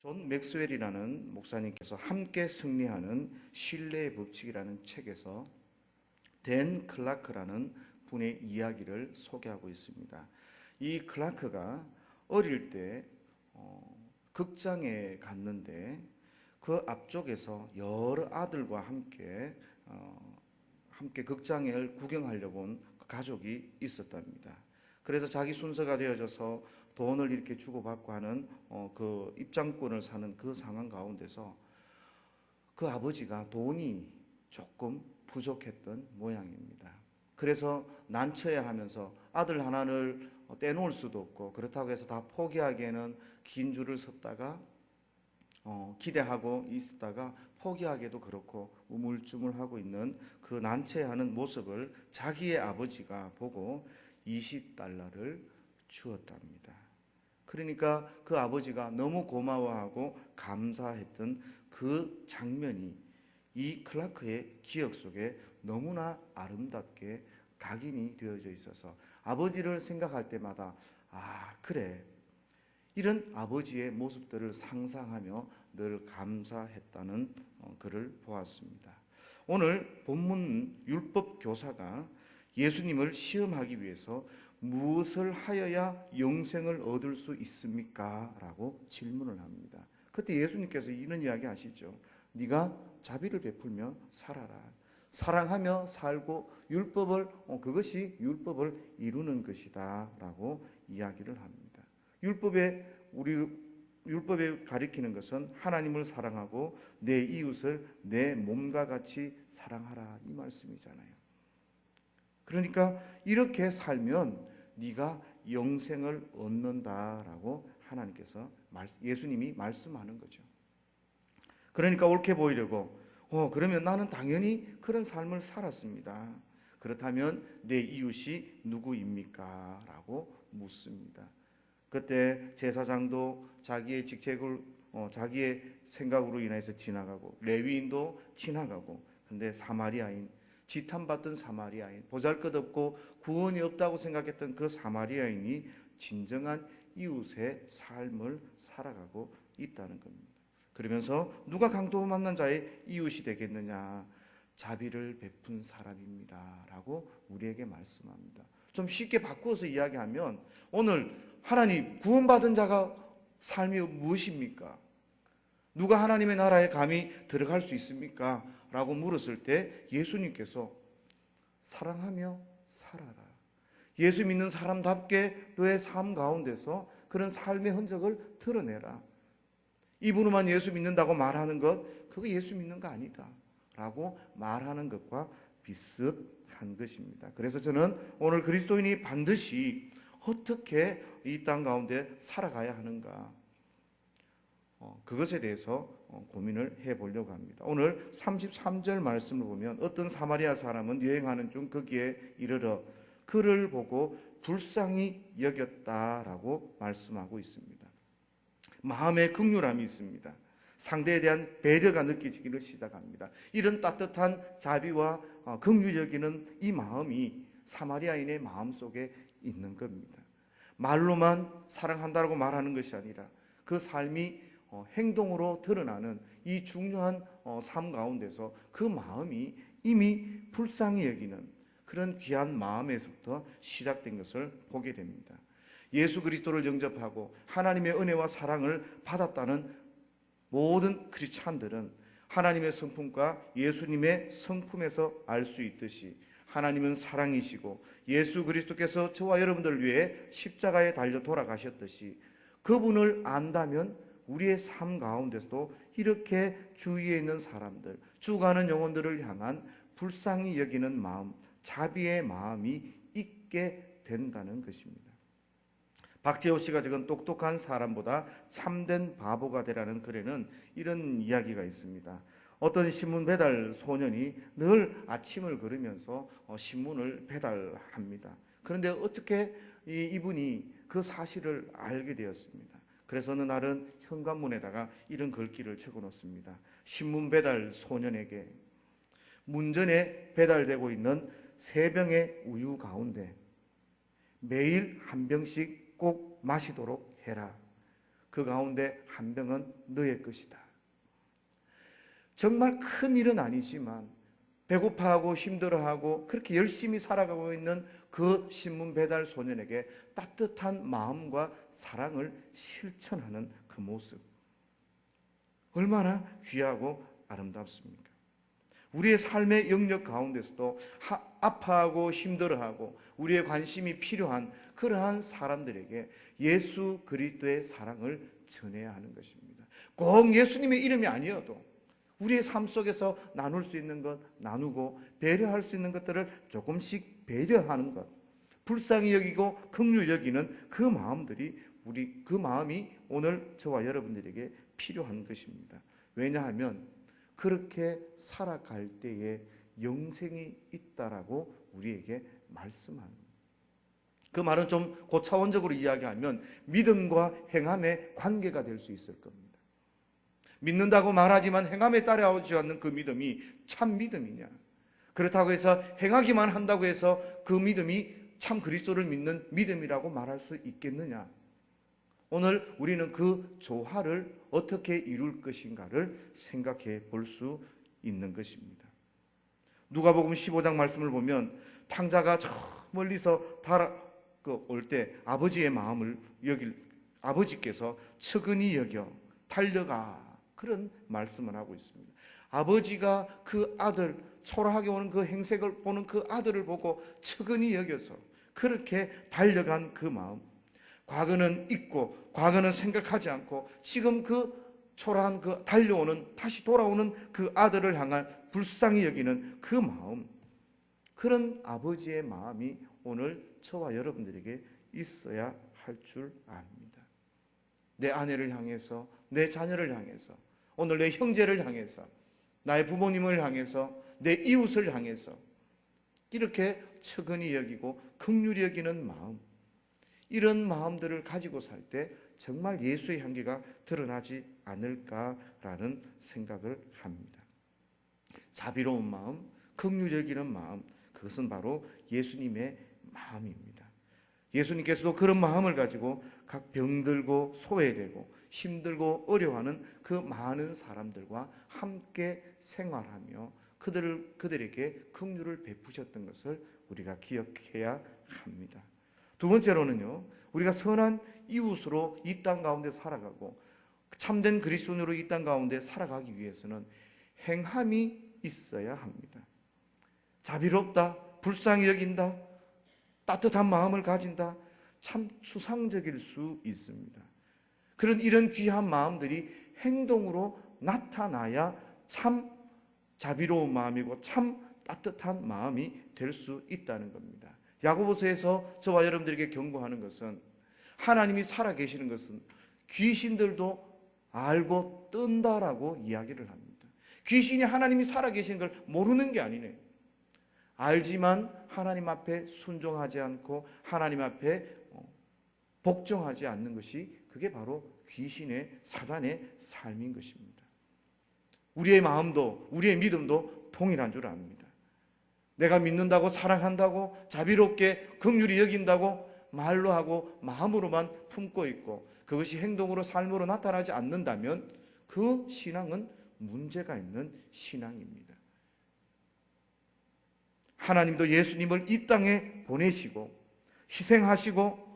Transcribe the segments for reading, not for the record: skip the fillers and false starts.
존 맥스웰이라는 목사님께서 함께 승리하는 신뢰의 법칙이라는 책에서 댄 클라크라는 분의 이야기를 소개하고 있습니다. 이 클라크가 어릴 때 극장에 갔는데 그 앞쪽에서 여러 아들과 함께 극장을 구경하려고 온 가족이 있었답니다. 그래서 자기 순서가 되어져서 돈을 이렇게 주고받고 하는 그 입장권을 사는 그 상황 가운데서 그 아버지가 돈이 조금 부족했던 모양입니다. 그래서 난처해 하면서 아들 하나를 떼놓을 수도 없고, 그렇다고 해서 다 포기하기에는 긴 줄을 섰다가 기대하고 있다가 포기하기도 그렇고 우물쭈물하고 있는 그 난처해하는 모습을 자기의 아버지가 보고 $20를 주었답니다. 그러니까 그 아버지가 너무 고마워하고 감사했던 그 장면이 이 클라크의 기억 속에 너무나 아름답게 각인이 되어져 있어서 아버지를 생각할 때마다 그래, 이런 아버지의 모습들을 상상하며 늘 감사했다는 글을 보았습니다. 오늘 본문 율법 교사가 예수님을 시험하기 위해서 무엇을 하여야 영생을 얻을 수 있습니까? 라고 질문을 합니다. 그때 예수님께서 이런 이야기 하시죠. 네가 자비를 베풀며 살아라. 사랑하며 살고 그것이 율법을 이루는 것이다 라고 이야기를 합니다. 율법에 가리키는 것은 하나님을 사랑하고 내 이웃을 내 몸과 같이 사랑하라, 이 말씀이잖아요. 그러니까 이렇게 살면 네가 영생을 얻는다라고 예수님이 말씀하는 거죠. 그러니까 옳게 보이려고 그러면 나는 당연히 그런 삶을 살았습니다. 그렇다면 내 이웃이 누구입니까? 라고 묻습니다. 그때 제사장도 자기의 직책을 자기의 생각으로 인해서 지나가고, 레위인도 지나가고, 근데 사마리아인, 지탄받던 사마리아인, 보잘것없고 구원이 없다고 생각했던 그 사마리아인이 진정한 이웃의 삶을 살아가고 있다는 겁니다. 그러면서 누가 강도 만난 자의 이웃이 되겠느냐? 자비를 베푼 사람입니다 라고 우리에게 말씀합니다. 좀 쉽게 바꾸어서 이야기하면, 오늘 하나님, 구원받은 자가 삶이 무엇입니까? 누가 하나님의 나라에 감히 들어갈 수 있습니까? 라고 물었을 때 예수님께서 사랑하며 살아라. 예수 믿는 사람답게 너의 삶 가운데서 그런 삶의 흔적을 드러내라. 입으로만 예수 믿는다고 말하는 것, 그거 예수 믿는 거 아니다 라고 말하는 것과 비슷한 것입니다. 그래서 저는 오늘 그리스도인이 반드시 어떻게 이 땅 가운데 살아가야 하는가, 그것에 대해서 고민을 해보려고 합니다. 오늘 33절 말씀을 보면 어떤 사마리아 사람은 여행하는 중 거기에 이르러 그를 보고 불쌍히 여겼다라고 말씀하고 있습니다. 마음에 긍휼함이 있습니다. 상대에 대한 배려가 느껴지기를 시작합니다. 이런 따뜻한 자비와 긍휼 여기는 이 마음이 사마리아인의 마음속에 있는 겁니다. 말로만 사랑한다고 말하는 것이 아니라 그 삶이 행동으로 드러나는 이 중요한 삶 가운데서 그 마음이 이미 불쌍히 여기는 그런 귀한 마음에서부터 시작된 것을 보게 됩니다. 예수 그리스도를 영접하고 하나님의 은혜와 사랑을 받았다는 모든 크리스찬들은 하나님의 성품과 예수님의 성품에서 알 수 있듯이 하나님은 사랑이시고 예수 그리스도께서 저와 여러분들을 위해 십자가에 달려 돌아가셨듯이 그분을 안다면 우리의 삶 가운데서도 이렇게 주위에 있는 사람들, 죽어가는 영혼들을 향한 불쌍히 여기는 마음, 자비의 마음이 있게 된다는 것입니다. 박재호 씨가 적은 똑똑한 사람보다 참된 바보가 되라는 글에는 이런 이야기가 있습니다. 어떤 신문 배달 소년이 늘 아침을 걸으면서 신문을 배달합니다. 그런데 어떻게 이분이 그 사실을 알게 되었습니다. 그래서 어느 날은 현관문에다가 이런 글귀를 적어놓습니다. 신문 배달 소년에게 문전에 배달되고 있는 3병의 우유 가운데 매일 한 병씩 꼭 마시도록 해라. 그 가운데 한 병은 너의 것이다. 정말 큰 일은 아니지만 배고파하고 힘들어하고 그렇게 열심히 살아가고 있는 그 신문 배달 소년에게 따뜻한 마음과 사랑을 실천하는 그 모습, 얼마나 귀하고 아름답습니까? 우리의 삶의 영역 가운데서도 아파하고 힘들어하고 우리의 관심이 필요한 그러한 사람들에게 예수 그리스도의 사랑을 전해야 하는 것입니다. 꼭 예수님의 이름이 아니어도 우리의 삶 속에서 나눌 수 있는 것 나누고 배려할 수 있는 것들을 조금씩 배려하는 것, 불쌍히 여기고 긍휼히 여기는 그 마음들이 그 마음이 오늘 저와 여러분들에게 필요한 것입니다. 왜냐하면 그렇게 살아갈 때에 영생이 있다라고 우리에게 말씀합니다. 그 말은 좀 고차원적으로 이야기하면 믿음과 행함의 관계가 될 수 있을 겁니다. 믿는다고 말하지만 행함에 따라오지 않는 그 믿음이 참 믿음이냐? 그렇다고 해서 행하기만 한다고 해서 그 믿음이 참 그리스도를 믿는 믿음이라고 말할 수 있겠느냐? 오늘 우리는 그 조화를 어떻게 이룰 것인가를 생각해 볼 수 있는 것입니다. 누가복음 15장 말씀을 보면 탕자가 저 멀리서 올 때 아버지의 마음을 아버지께서 측은히 여겨 달려가, 그런 말씀을 하고 있습니다. 아버지가 그 아들, 초라하게 오는 그 행색을 보는 그 아들을 보고 측은히 여겨서 그렇게 달려간 그 마음, 과거는 잊고 과거는 생각하지 않고 지금 그 초라한 그 달려오는, 다시 돌아오는 그 아들을 향한 불쌍히 여기는 그 마음, 그런 아버지의 마음이 오늘 저와 여러분들에게 있어야 할 줄 압니다. 내 아내를 향해서, 내 자녀를 향해서, 오늘 내 형제를 향해서, 나의 부모님을 향해서, 내 이웃을 향해서 이렇게 측은히 여기고 긍휼히 여기는 마음, 이런 마음들을 가지고 살 때 정말 예수의 향기가 드러나지 않을까라는 생각을 합니다. 자비로운 마음, 긍휼히 여기는 마음, 그것은 바로 예수님의 마음입니다. 예수님께서도 그런 마음을 가지고 각 병들고 소외되고 힘들고 어려워하는 그 많은 사람들과 함께 생활하며 그들에게 긍휼을 베푸셨던 것을 우리가 기억해야 합니다. 두 번째로는요, 우리가 선한 이웃으로 이 땅 가운데 살아가고 참된 그리스도인으로 이 땅 가운데 살아가기 위해서는 행함이 있어야 합니다. 자비롭다, 불쌍히 여긴다, 따뜻한 마음을 가진다, 참 추상적일 수 있습니다. 이런 귀한 마음들이 행동으로 나타나야 참 자비로운 마음이고 참 따뜻한 마음이 될 수 있다는 겁니다. 야고보서에서 저와 여러분들에게 경고하는 것은, 하나님이 살아계시는 것은 귀신들도 알고 뜬다라고 이야기를 합니다. 귀신이 하나님이 살아계시는 걸 모르는 게 아니네. 알지만 하나님 앞에 순종하지 않고 하나님 앞에 복종하지 않는 것이, 그게 바로 귀신의, 사단의 삶인 것입니다. 우리의 마음도 우리의 믿음도 동일한 줄 압니다. 내가 믿는다고, 사랑한다고, 자비롭게 긍휼히 여긴다고 말로 하고 마음으로만 품고 있고 그것이 행동으로, 삶으로 나타나지 않는다면 그 신앙은 문제가 있는 신앙입니다. 하나님도 예수님을 이 땅에 보내시고 희생하시고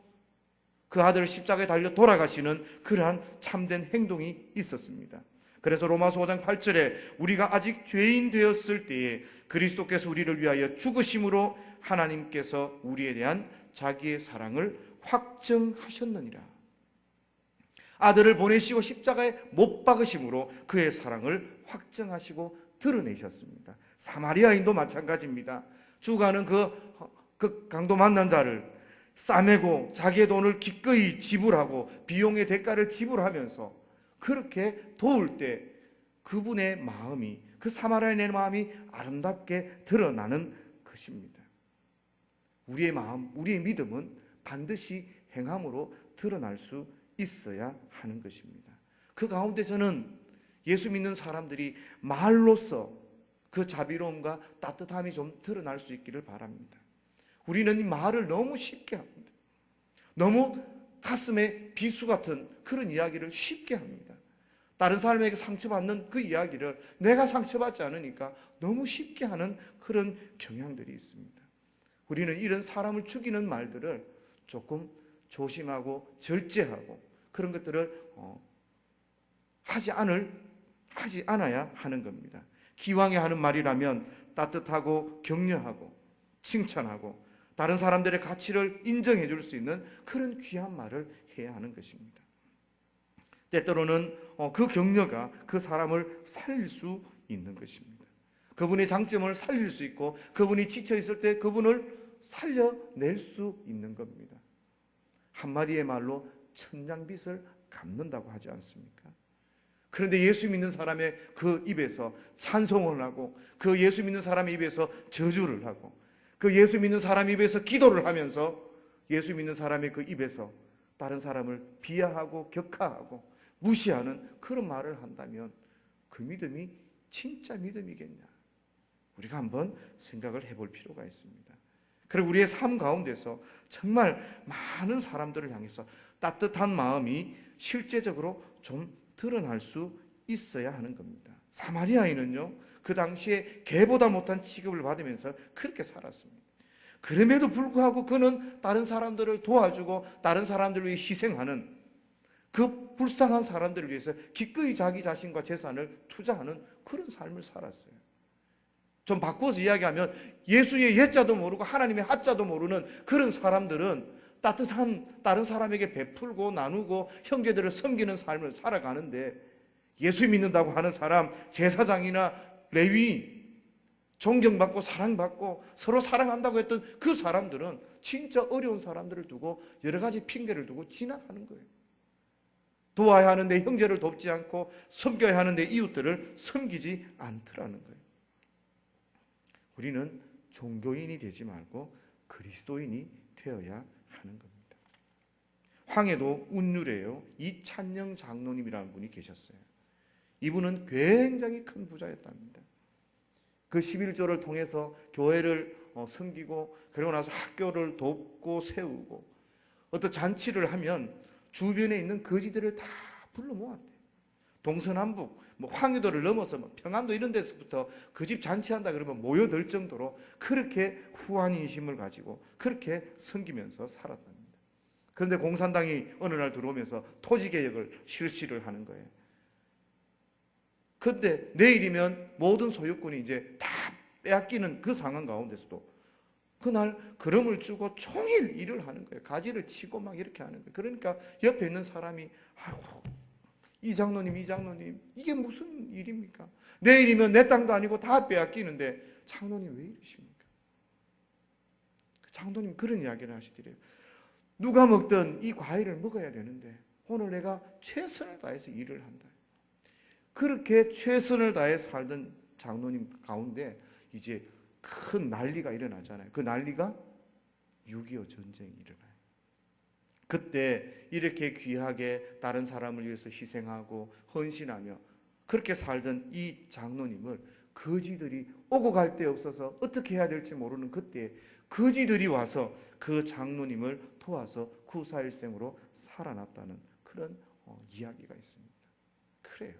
그 아들을 십자가에 달려 돌아가시는 그러한 참된 행동이 있었습니다. 그래서 로마서 5장 8절에 우리가 아직 죄인 되었을 때에 그리스도께서 우리를 위하여 죽으심으로 하나님께서 우리에 대한 자기의 사랑을 확증하셨느니라. 아들을 보내시고 십자가에 못 박으심으로 그의 사랑을 확증하시고 드러내셨습니다. 사마리아인도 마찬가지입니다. 주가는 그 강도 만난 자를 싸매고 자기의 돈을 기꺼이 지불하고 비용의 대가를 지불하면서 그렇게 도울 때 그분의 마음이, 그 사마리아인의 마음이 아름답게 드러나는 것입니다. 우리의 마음, 우리의 믿음은 반드시 행함으로 드러날 수 있어야 하는 것입니다. 그 가운데서는 예수 믿는 사람들이 말로써 그 자비로움과 따뜻함이 좀 드러날 수 있기를 바랍니다. 우리는 이 말을 너무 쉽게 합니다. 너무 가슴에 비수 같은 그런 이야기를 쉽게 합니다. 다른 사람에게 상처받는 그 이야기를 내가 상처받지 않으니까 너무 쉽게 하는 그런 경향들이 있습니다. 우리는 이런 사람을 죽이는 말들을 조금 조심하고 절제하고 그런 것들을 하지 않아야 하는 겁니다. 기왕에 하는 말이라면 따뜻하고 격려하고 칭찬하고 다른 사람들의 가치를 인정해 줄 수 있는 그런 귀한 말을 해야 하는 것입니다. 때때로는 그 격려가 그 사람을 살릴 수 있는 것입니다. 그분의 장점을 살릴 수 있고 그분이 지쳐 있을 때 그분을 살려낼 수 있는 겁니다. 한마디의 말로 천냥빚을 갚는다고 하지 않습니까? 그런데 예수 믿는 사람의 그 입에서 찬송을 하고 그 예수 믿는 사람의 입에서 저주를 하고 그 예수 믿는 사람 입에서 기도를 하면서 예수 믿는 사람의 그 입에서 다른 사람을 비하하고 격하하고 무시하는 그런 말을 한다면 그 믿음이 진짜 믿음이겠냐? 우리가 한번 생각을 해볼 필요가 있습니다. 그리고 우리의 삶 가운데서 정말 많은 사람들을 향해서 따뜻한 마음이 실제적으로 좀 드러날 수 있어야 하는 겁니다. 사마리아인은요, 그 당시에 개보다 못한 취급을 받으면서 그렇게 살았습니다. 그럼에도 불구하고 그는 다른 사람들을 도와주고 다른 사람들을 위해 희생하는 그 불쌍한 사람들을 위해서 기꺼이 자기 자신과 재산을 투자하는 그런 삶을 살았어요. 좀 바꿔서 이야기하면 예수의 예자도 모르고 하나님의 하자도 모르는 그런 사람들은 따뜻한 다른 사람에게 베풀고 나누고 형제들을 섬기는 삶을 살아가는데 예수 믿는다고 하는 사람, 제사장이나 레위, 존경받고 사랑받고 서로 사랑한다고 했던 그 사람들은 진짜 어려운 사람들을 두고 여러 가지 핑계를 두고 지나가는 거예요. 도와야 하는데 형제를 돕지 않고 섬겨야 하는데 이웃들을 섬기지 않더라는 거예요. 우리는 종교인이 되지 말고 그리스도인이 되어야 하는 겁니다. 황해도 운율에요, 이찬영 장로님이라는 분이 계셨어요. 이분은 굉장히 큰 부자였답니다. 그 11조를 통해서 교회를 섬기고 그러고 나서 학교를 돕고 세우고 어떤 잔치를 하면 주변에 있는 거지들을 다 불러 모았대요. 동서남북 황해도를 넘어서 평안도 이런 데서부터 그 집 잔치한다 그러면 모여들 정도로 그렇게 후한 인심을 가지고 그렇게 섬기면서 살았답니다. 그런데 공산당이 어느 날 들어오면서 토지개혁을 실시를 하는 거예요. 그런데 내일이면 모든 소유권이 이제 다 빼앗기는 그 상황 가운데서도 그날 걸음을 주고 종일 일을 하는 거예요. 가지를 치고 막 이렇게 하는 거예요. 그러니까 옆에 있는 사람이 아이고 이 장로님 이게 무슨 일입니까? 내일이면 내 땅도 아니고 다 빼앗기는데 장로님 왜 이러십니까? 장로님 그런 이야기를 하시더래요. 누가 먹든 이 과일을 먹어야 되는데 오늘 내가 최선을 다해서 일을 한다. 그렇게 최선을 다해 살던 장로님 가운데 이제 큰 난리가 일어나잖아요. 그 난리가 6.25 전쟁이 일어나요. 그때 이렇게 귀하게 다른 사람을 위해서 희생하고 헌신하며 그렇게 살던 이 장로님을 거지들이 오고 갈 데 없어서 어떻게 해야 될지 모르는 그때 거지들이 와서 그 장로님을 도와서 구사일생으로 살아났다는 그런 이야기가 있습니다. 그래요.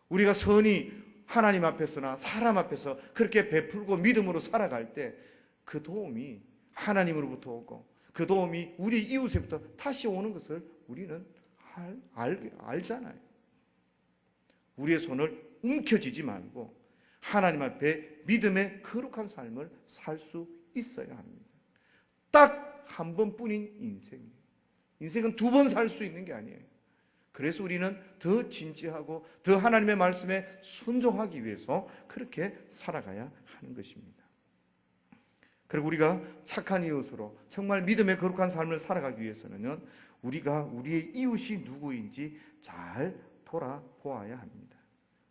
우리가 선이 하나님 앞에서나 사람 앞에서 그렇게 베풀고 믿음으로 살아갈 때 그 도움이 하나님으로부터 오고 그 도움이 우리 이웃에부터 다시 오는 것을 우리는 알잖아요. 우리의 손을 움켜쥐지 말고 하나님 앞에 믿음의 거룩한 삶을 살 수 있어야 합니다. 딱 한 번뿐인 인생이에요. 인생은 두 번 살 수 있는 게 아니에요. 그래서 우리는 더 진지하고 더 하나님의 말씀에 순종하기 위해서 그렇게 살아가야 하는 것입니다. 그리고 우리가 착한 이웃으로 정말 믿음의 거룩한 삶을 살아가기 위해서는 우리가 우리의 이웃이 누구인지 잘 돌아보아야 합니다.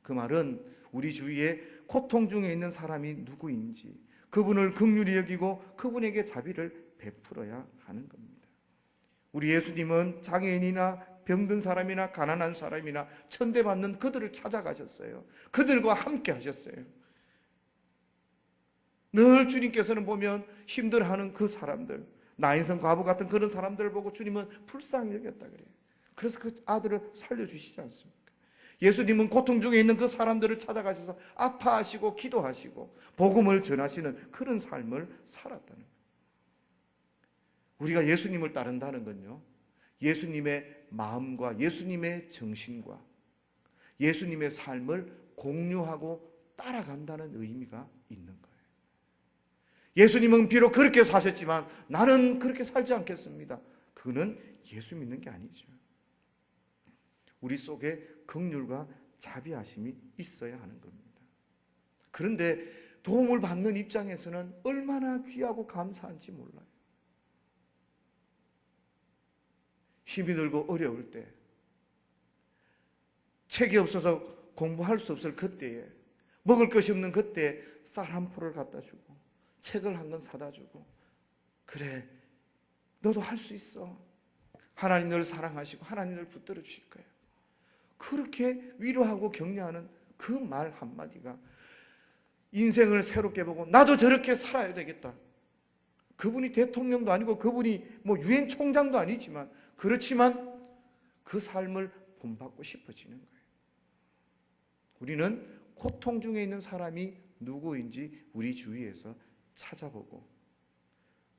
그 말은 우리 주위에 고통 중에 있는 사람이 누구인지 그분을 긍휼히 여기고 그분에게 자비를 베풀어야 하는 겁니다. 우리 예수님은 장애인이나 병든 사람이나 가난한 사람이나 천대받는 그들을 찾아가셨어요. 그들과 함께 하셨어요. 늘 주님께서는 보면 힘들어하는 그 사람들, 나인성 과부 같은 그런 사람들을 보고 주님은 불쌍히 여겼다 그래요. 그래서 그 아들을 살려주시지 않습니까? 예수님은 고통 중에 있는 그 사람들을 찾아가셔서 아파하시고 기도하시고 복음을 전하시는 그런 삶을 살았다는 거예요. 우리가 예수님을 따른다는 건요, 예수님의 마음과 예수님의 정신과 예수님의 삶을 공유하고 따라간다는 의미가 있는 거예요. 예수님은 비록 그렇게 사셨지만 나는 그렇게 살지 않겠습니다. 그거는 예수 믿는 게 아니죠. 우리 속에 긍휼과 자비하심이 있어야 하는 겁니다. 그런데 도움을 받는 입장에서는 얼마나 귀하고 감사한지 몰라요. 힘이 들고 어려울 때, 책이 없어서 공부할 수 없을 그때에, 먹을 것이 없는 그때에 쌀 한 포를 갖다 주고 책을 한 권 사다 주고, 그래 너도 할 수 있어, 하나님 너를 사랑하시고 하나님 너를 붙들어 주실 거예요. 그렇게 위로하고 격려하는 그 말 한마디가 인생을 새롭게 보고 나도 저렇게 살아야 되겠다. 그분이 대통령도 아니고 그분이 뭐 유엔 총장도 아니지만, 그렇지만 그 삶을 본받고 싶어지는 거예요. 우리는 고통 중에 있는 사람이 누구인지 우리 주위에서 찾아보고,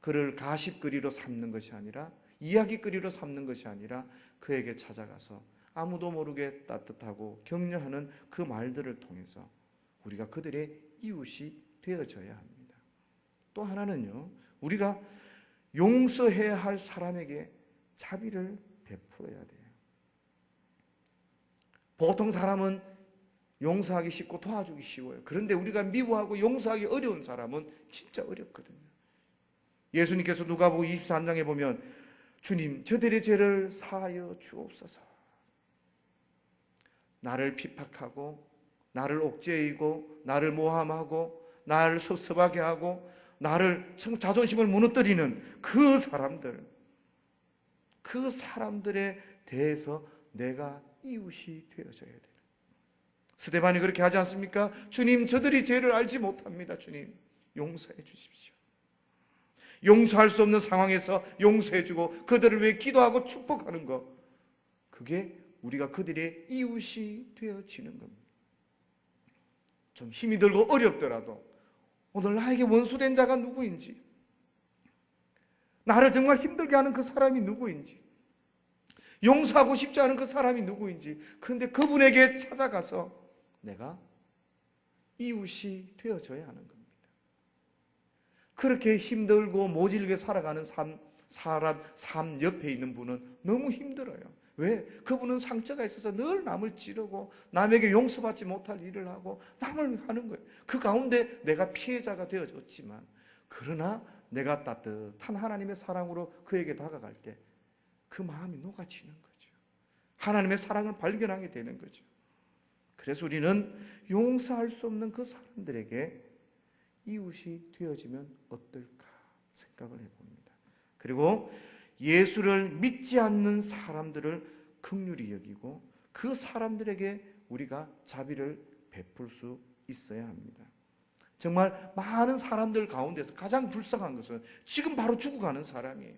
그를 가십거리로 삼는 것이 아니라, 이야기거리로 삼는 것이 아니라 그에게 찾아가서 아무도 모르게 따뜻하고 격려하는 그 말들을 통해서 우리가 그들의 이웃이 되어져야 합니다. 또 하나는요, 우리가 용서해야 할 사람에게 자비를 베풀어야 돼요. 보통 사람은 용서하기 쉽고 도와주기 쉬워요. 그런데 우리가 미워하고 용서하기 어려운 사람은 진짜 어렵거든요. 예수님께서 누가복음 24장에 보면 주님 저들의 죄를 사하여 주옵소서, 나를 핍박하고 나를 옥죄이고 나를 모함하고 나를 섭섭하게 하고 나를 자존심을 무너뜨리는 그 사람들에 대해서 내가 이웃이 되어져야 돼요. 스데반이 그렇게 하지 않습니까? 주님 저들이 죄를 알지 못합니다. 주님 용서해 주십시오. 용서할 수 없는 상황에서 용서해 주고 그들을 위해 기도하고 축복하는 것, 그게 우리가 그들의 이웃이 되어지는 겁니다. 좀 힘이 들고 어렵더라도 오늘 나에게 원수된 자가 누구인지, 나를 정말 힘들게 하는 그 사람이 누구인지, 용서하고 싶지 않은 그 사람이 누구인지, 그런데 그분에게 찾아가서 내가 이웃이 되어져야 하는 겁니다. 그렇게 힘들고 모질게 살아가는 삶 옆에 있는 분은 너무 힘들어요. 왜? 그분은 상처가 있어서 늘 남을 찌르고 남에게 용서받지 못할 일을 하고 남을 하는 거예요. 그 가운데 내가 피해자가 되어졌지만, 그러나 내가 따뜻한 하나님의 사랑으로 그에게 다가갈 때 그 마음이 녹아지는 거죠. 하나님의 사랑을 발견하게 되는 거죠. 그래서 우리는 용서할 수 없는 그 사람들에게 이웃이 되어지면 어떨까 생각을 해봅니다. 그리고 예수를 믿지 않는 사람들을 긍휼히 여기고 그 사람들에게 우리가 자비를 베풀 수 있어야 합니다. 정말 많은 사람들 가운데서 가장 불쌍한 것은 지금 바로 죽어가는 사람이에요.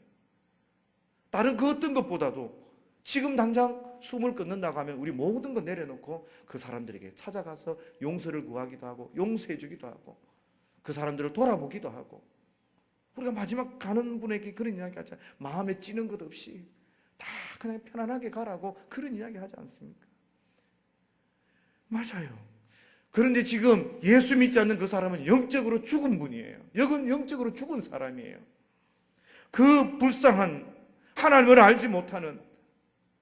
다른 그 어떤 것보다도 지금 당장 숨을 끊는다고 하면 우리 모든 거 내려놓고 그 사람들에게 찾아가서 용서를 구하기도 하고 용서해 주기도 하고 그 사람들을 돌아보기도 하고, 우리가 마지막 가는 분에게 그런 이야기 하잖아요. 마음에 찌는 것 없이 다 그냥 편안하게 가라고 그런 이야기 하지 않습니까? 맞아요. 그런데 지금 예수 믿지 않는 그 사람은 영적으로 죽은 분이에요. 영적으로 죽은 사람이에요. 그 불쌍한, 하나님을 알지 못하는,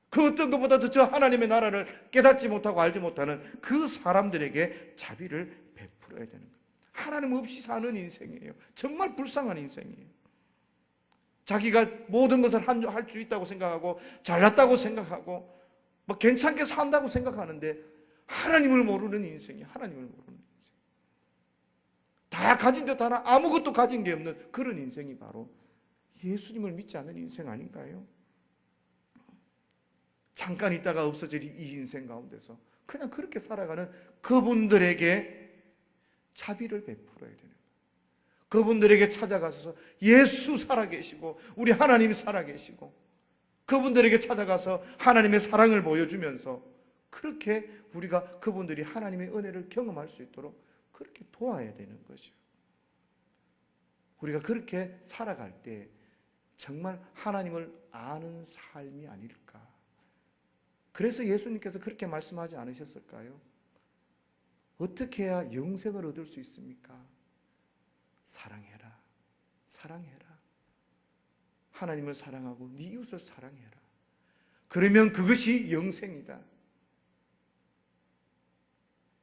그 어떤 것보다도 저 하나님의 나라를 깨닫지 못하고 알지 못하는 그 사람들에게 자비를 베풀어야 되는 거예요. 하나님 없이 사는 인생이에요. 정말 불쌍한 인생이에요. 자기가 모든 것을 할 수 있다고 생각하고 잘났다고 생각하고 뭐 괜찮게 산다고 생각하는데 하나님을 모르는 인생이에요. 하나님을 모르는 인생. 다 가진 듯 하나 아무것도 가진 게 없는 그런 인생이 바로 예수님을 믿지 않는 인생 아닌가요? 잠깐 있다가 없어질 이 인생 가운데서 그냥 그렇게 살아가는 그분들에게 자비를 베풀어야 되는 거예요. 그분들에게 찾아가서 예수 살아계시고 우리 하나님 살아계시고 그분들에게 찾아가서 하나님의 사랑을 보여주면서 그렇게 우리가 그분들이 하나님의 은혜를 경험할 수 있도록 그렇게 도와야 되는 거죠. 우리가 그렇게 살아갈 때 정말 하나님을 아는 삶이 아닐까. 그래서 예수님께서 그렇게 말씀하지 않으셨을까요? 어떻게 해야 영생을 얻을 수 있습니까? 사랑해라. 사랑해라. 하나님을 사랑하고 네 이웃을 사랑해라. 그러면 그것이 영생이다.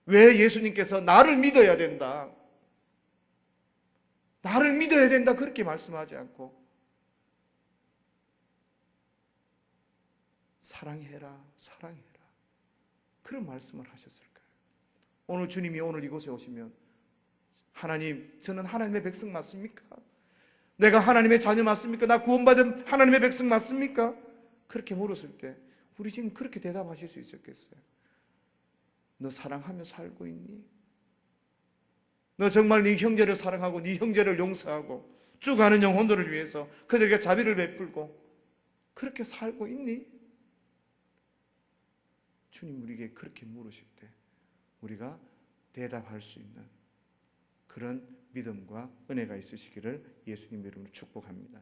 왜 예수님께서 나를 믿어야 된다, 나를 믿어야 된다 그렇게 말씀하지 않고 사랑해라, 사랑해라 그런 말씀을 하셨을까요? 오늘 주님이 오늘 이곳에 오시면 하나님, 저는 하나님의 백성 맞습니까? 내가 하나님의 자녀 맞습니까? 나 구원받은 하나님의 백성 맞습니까? 그렇게 물었을 때 우리 지금 그렇게 대답하실 수 있었겠어요? 너 사랑하며 살고 있니? 너 정말 네 형제를 사랑하고 네 형제를 용서하고 죽어가는 영혼들을 위해서 그들에게 자비를 베풀고 그렇게 살고 있니? 주님 우리에게 그렇게 물으실 때 우리가 대답할 수 있는 그런 믿음과 은혜가 있으시기를 예수님 이름으로 축복합니다.